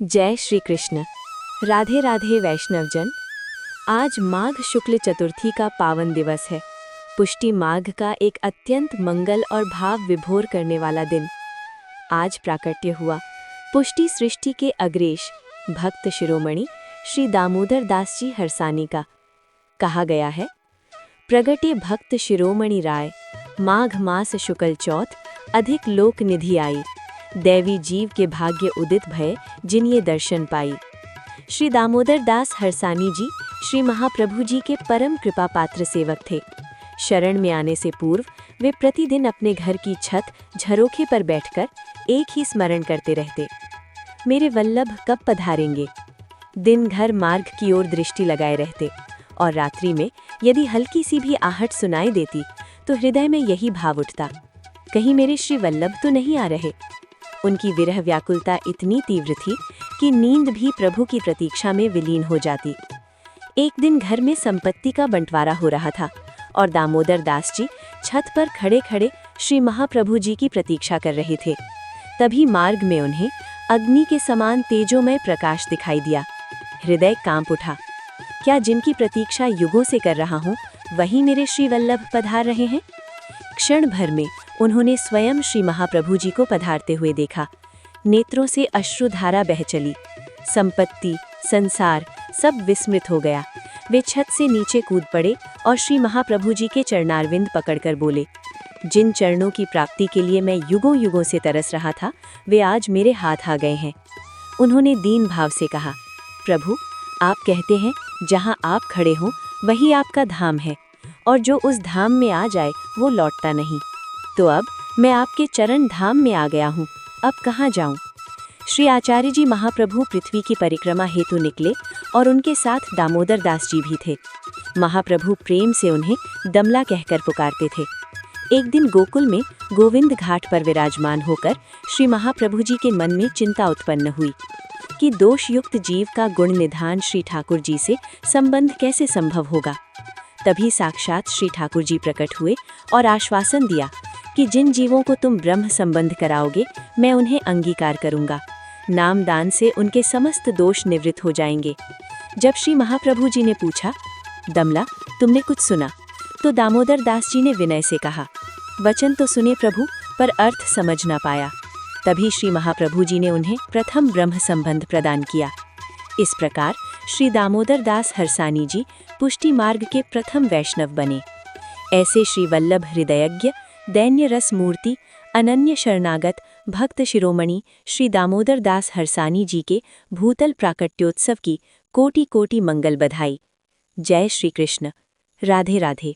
जय श्री कृष्ण। राधे राधे वैष्णवजन। आज माघ शुक्ल चतुर्थी का पावन दिवस है। पुष्टि माघ का एक अत्यंत मंगल और भाव विभोर करने वाला दिन। आज प्राकट्य हुआ पुष्टि सृष्टि के अग्रेश भक्त शिरोमणि श्री दामोदर दास जी हरसानी का। कहा गया है, प्रगटे भक्त शिरोमणि राय, माघ मास शुक्ल चौथ, अधिक लोक निधि आई, दैवी जीव के भाग्य उदित भय, जिन ये दर्शन पाई। श्री दामोदर दास हरसानी जी श्री महाप्रभु जी के परम कृपा पात्र सेवक थे। शरण में आने से पूर्व वे प्रतिदिन अपने घर की छत झरोखे पर बैठकर एक ही स्मरण करते रहते, मेरे वल्लभ कब पधारेंगे। दिन भर मार्ग की ओर दृष्टि लगाए रहते और रात्रि में यदि हल्की सी भी आहट सुनाई देती तो हृदय में यही भाव उठता, कहीं मेरे श्री वल्लभ तो नहीं आ रहे। उनकी विरह व्याकुलता इतनी तीव्र थी कि नींद भी प्रभु की प्रतीक्षा में विलीन हो जाती। एक दिन घर में संपत्ति का बंटवारा हो रहा था और दामोदर दास जी छत पर खड़े खड़े श्री महाप्रभु जी की प्रतीक्षा कर रहे थे। तभी मार्ग में उन्हें अग्नि के समान तेजोमय प्रकाश दिखाई दिया। हृदय कांप उठा, क्या जिनकी प्रतीक्षा युगों से कर रहा हूँ वही मेरे श्री वल्लभ पधार रहे हैं। क्षण भर में उन्होंने स्वयं श्री महाप्रभु जी को पधारते हुए देखा। नेत्रों से अश्रुधारा बह चली। संपत्ति, संसार सब विस्मृत हो गया। वे छत से नीचे कूद पड़े और श्री महाप्रभु जी के चरणारविंद पकड़कर बोले, जिन चरणों की प्राप्ति के लिए मैं युगों युगों से तरस रहा था वे आज मेरे हाथ आ गए हैं। उन्होंने दीन भाव से कहा, प्रभु आप कहते हैं जहाँ आप खड़े हों वही आपका धाम है और जो उस धाम में आ जाए वो लौटता नहीं। तो अब मैं आपके चरण धाम में आ गया हूँ, अब कहाँ जाऊँ। श्री आचार्य जी महाप्रभु पृथ्वी की परिक्रमा हेतु निकले और उनके साथ दामोदर दास जी भी थे। महाप्रभु प्रेम से उन्हें दमला कहकर पुकारते थे। एक दिन गोकुल में गोविंद घाट पर विराजमान होकर श्री महाप्रभु जी के मन में चिंता उत्पन्न हुई कि दोषयुक्त जीव का गुण निधान श्री ठाकुर जी से संबंध कैसे संभव होगा। तभी साक्षात श्री ठाकुर जी प्रकट हुए और आश्वासन दिया कि जिन जीवों को तुम ब्रह्म संबंध कराओगे मैं उन्हें अंगीकार करूंगा। नाम दान से उनके समस्त दोष निवृत्त हो जाएंगे। जब श्री महाप्रभु जी ने पूछा, दमला तुमने कुछ सुना? तो दामोदर दास जी ने विनय से कहा, वचन तो सुने प्रभु, पर अर्थ समझ ना पाया। तभी श्री महाप्रभु जी ने उन्हें प्रथम ब्रह्म संबंध प्रदान किया। इस प्रकार श्री दामोदर दास हरसानी जी पुष्टि मार्ग के प्रथम वैष्णव बने। ऐसे श्री वल्लभ हृदयज्ञ, दैन्य रस मूर्ति, अनन्य शरणागत भक्त शिरोमणि श्री दामोदर दास हरसानी जी के भूतल प्राकट्योत्सव की कोटि कोटि मंगल बधाई। जय श्री कृष्ण। राधे राधे।